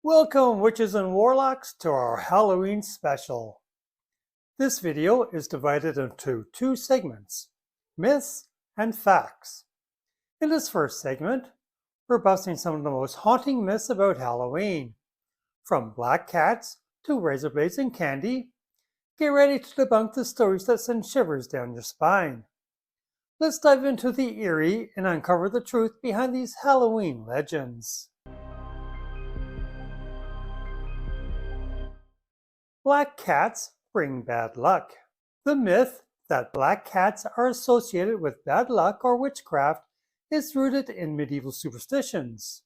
Welcome, witches and warlocks, to our Halloween special. This video is divided into two segments, myths and facts. In this first segment, we're busting some of the most haunting myths about Halloween. From black cats to razor blades and candy, get ready to debunk the stories that send shivers down your spine. Let's dive into the eerie and uncover the truth behind these Halloween legends. Black cats bring bad luck. The myth that black cats are associated with bad luck or witchcraft is rooted in medieval superstitions.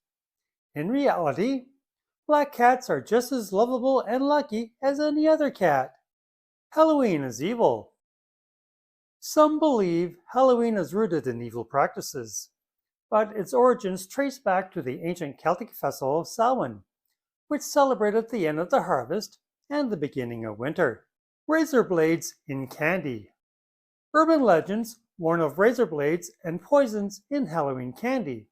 In reality, black cats are just as lovable and lucky as any other cat. Halloween is evil. Some believe Halloween is rooted in evil practices, but its origins trace back to the ancient Celtic festival of Samhain, which celebrated the end of the harvest and the beginning of winter. Razor blades in candy. Urban legends warn of razor blades and poisons in Halloween candy,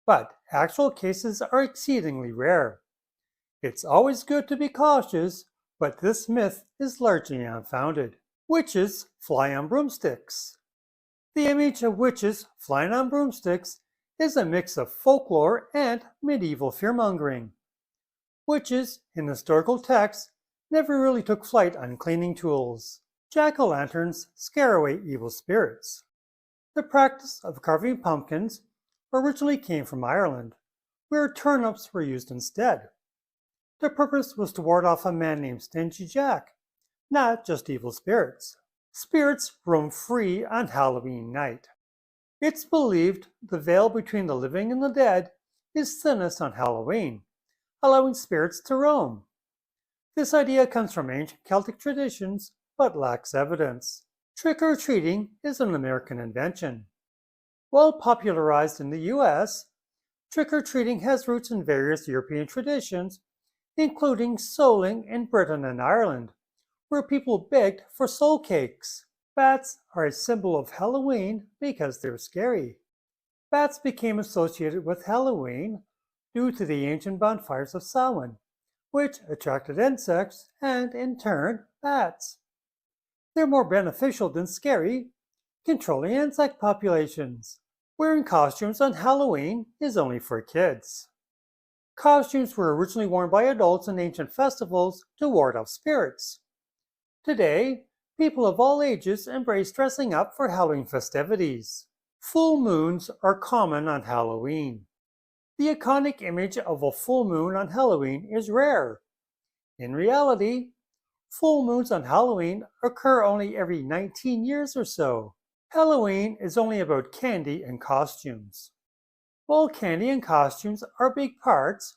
but actual cases are exceedingly rare. It's always good to be cautious, but this myth is largely unfounded. Witches fly on broomsticks. The image of witches flying on broomsticks is a mix of folklore and medieval fearmongering. Witches, in historical texts, never really took flight on cleaning tools. Jack-o'-lanterns scare away evil spirits. The practice of carving pumpkins originally came from Ireland, where turnips were used instead. The purpose was to ward off a man named Stingy Jack, not just evil spirits. Spirits roam free on Halloween night. It's believed the veil between the living and the dead is thinnest on Halloween, allowing spirits to roam. This idea comes from ancient Celtic traditions, but lacks evidence. Trick-or-treating is an American invention. While popularized in the US, trick-or-treating has roots in various European traditions, including souling in Britain and Ireland, where people begged for soul cakes. Bats are a symbol of Halloween because they're scary. Bats became associated with Halloween due to the ancient bonfires of Samhain, which attracted insects and, in turn, bats. They're more beneficial than scary, controlling insect populations. Wearing costumes on Halloween is only for kids. Costumes were originally worn by adults in ancient festivals to ward off spirits. Today, people of all ages embrace dressing up for Halloween festivities. Full moons are common on Halloween. The iconic image of a full moon on Halloween is rare. In reality, full moons on Halloween occur only every 19 years or so. Halloween is only about candy and costumes. While candy and costumes are big parts,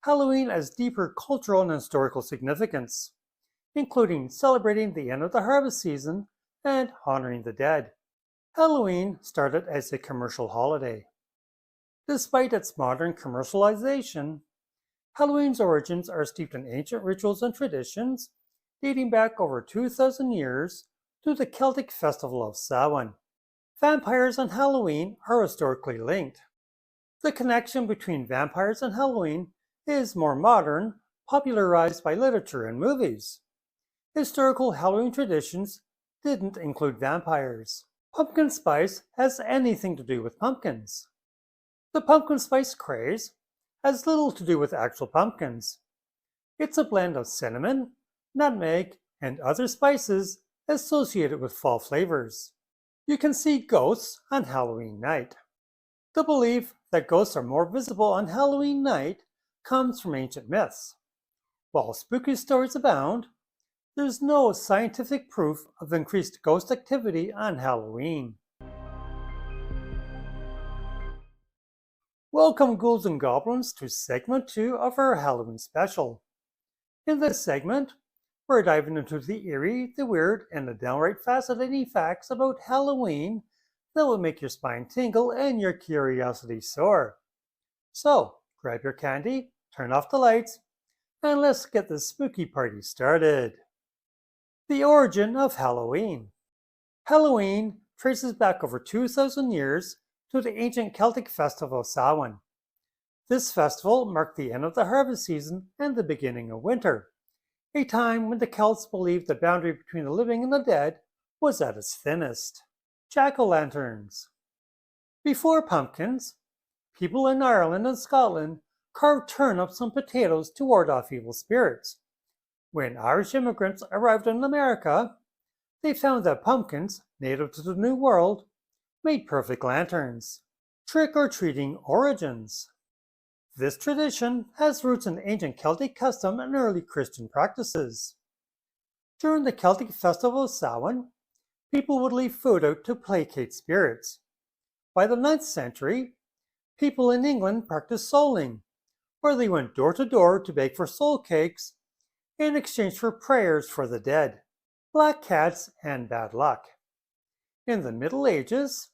Halloween has deeper cultural and historical significance, including celebrating the end of the harvest season and honoring the dead. Halloween started as a commercial holiday. Despite its modern commercialization, Halloween's origins are steeped in ancient rituals and traditions dating back over 2,000 years to the Celtic festival of Samhain. Vampires and Halloween are historically linked. The connection between vampires and Halloween is more modern, popularized by literature and movies. Historical Halloween traditions didn't include vampires. Pumpkin spice has anything to do with pumpkins. The pumpkin spice craze has little to do with actual pumpkins. It's a blend of cinnamon, nutmeg, and other spices associated with fall flavors. You can see ghosts on Halloween night. The belief that ghosts are more visible on Halloween night comes from ancient myths. While spooky stories abound, there's no scientific proof of increased ghost activity on Halloween. Welcome, ghouls and goblins, to segment 2 of our Halloween special. In this segment, we're diving into the eerie, the weird, and the downright fascinating facts about Halloween that will make your spine tingle and your curiosity soar. So, grab your candy, turn off the lights, and let's get this spooky party started. The origin of Halloween. Halloween traces back over 2,000 years to the ancient Celtic festival of Samhain. This festival marked the end of the harvest season and the beginning of winter, a time when the Celts believed the boundary between the living and the dead was at its thinnest. Jack-o'-lanterns. Before pumpkins, people in Ireland and Scotland carved turnips and potatoes to ward off evil spirits. When Irish immigrants arrived in America, they found that pumpkins, native to the New World, made perfect lanterns. Trick-or-treating origins. This tradition has roots in ancient Celtic custom and early Christian practices. During the Celtic festival of Samhain, people would leave food out to placate spirits. By the 9th century, people in England practiced souling, where they went door to door to beg for soul cakes in exchange for prayers for the dead. Black cats and bad luck. In the Middle Ages,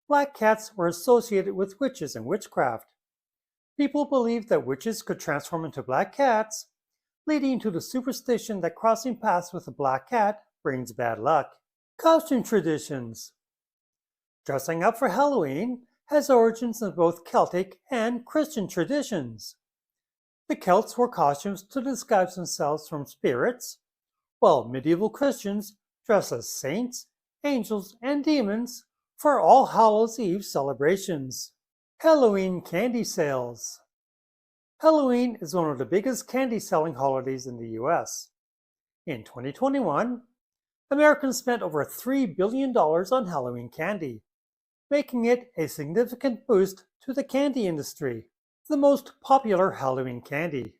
black cats were associated with witches and witchcraft. People believed that witches could transform into black cats, leading to the superstition that crossing paths with a black cat brings bad luck. Costume traditions. Dressing up for Halloween has origins in both Celtic and Christian traditions. The Celts wore costumes to disguise themselves from spirits, while medieval Christians dressed as saints, angels, and demons for All Hallows Eve celebrations. Halloween candy sales. Halloween is one of the biggest candy selling holidays in the US. In 2021, Americans spent over $3 billion on Halloween candy, making it a significant boost to the candy industry. The most popular Halloween candy.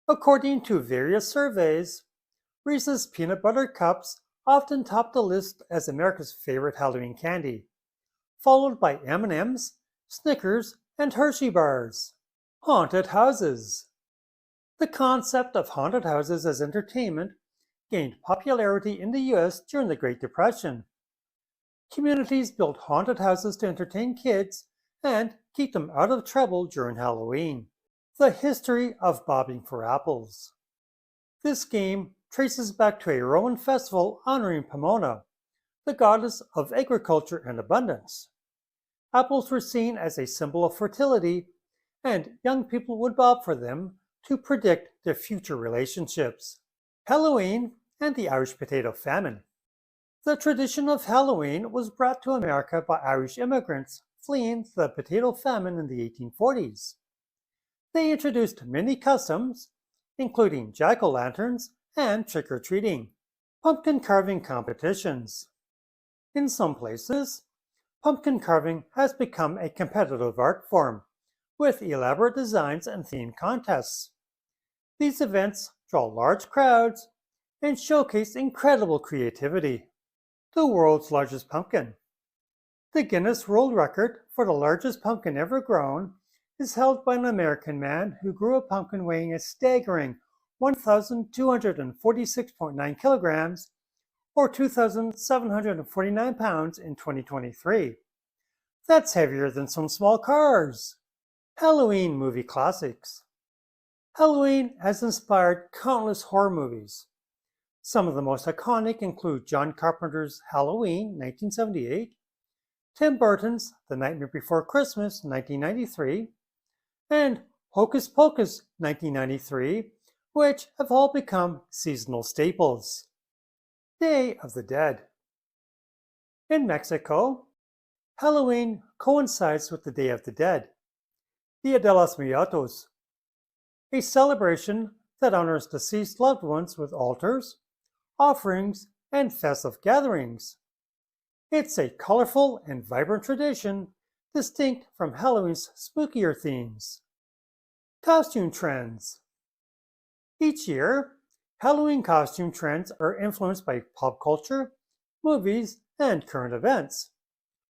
According to various surveys, Reese's Peanut Butter Cups often top the list as America's favorite Halloween candy, followed by M&M's, Snickers, and Hershey bars. Haunted houses. The concept of haunted houses as entertainment gained popularity in the US during the Great Depression. Communities built haunted houses to entertain kids and keep them out of trouble during Halloween. The history of bobbing for apples. This game traces back to a Roman festival honoring Pomona, the goddess of agriculture and abundance. Apples were seen as a symbol of fertility, and young people would bob for them to predict their future relationships. Halloween and the Irish potato famine. The tradition of Halloween was brought to America by Irish immigrants fleeing the potato famine in the 1840s. They introduced many customs, including jack-o'-lanterns and trick-or-treating. Pumpkin carving competitions. In some places, pumpkin carving has become a competitive art form, with elaborate designs and themed contests. These events draw large crowds and showcase incredible creativity. The world's largest pumpkin. The Guinness World Record for the largest pumpkin ever grown is held by an American man who grew a pumpkin weighing a staggering 1,246.9 kilograms or 2,749 pounds in 2023. That's heavier than some small cars. Halloween movie classics. Halloween has inspired countless horror movies. Some of the most iconic include John Carpenter's Halloween, 1978, Tim Burton's The Nightmare Before Christmas, 1993, and Hocus Pocus, 1993, which have all become seasonal staples. Day of the Dead. In Mexico, Halloween coincides with the Day of the Dead, Dia de los Muertos, a celebration that honors deceased loved ones with altars, offerings, and festive gatherings. It's a colorful and vibrant tradition distinct from Halloween's spookier themes. Costume trends. Each year, Halloween costume trends are influenced by pop culture, movies, and current events.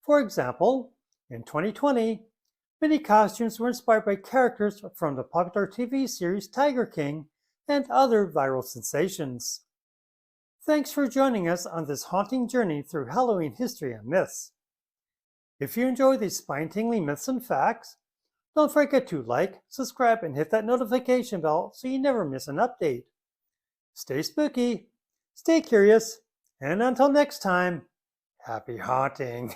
For example, in 2020, many costumes were inspired by characters from the popular TV series Tiger King and other viral sensations. Thanks for joining us on this haunting journey through Halloween history and myths. If you enjoy these spine-tingling myths and facts, don't forget to like, subscribe, and hit that notification bell so you never miss an update. Stay spooky, stay curious, and until next time, happy haunting!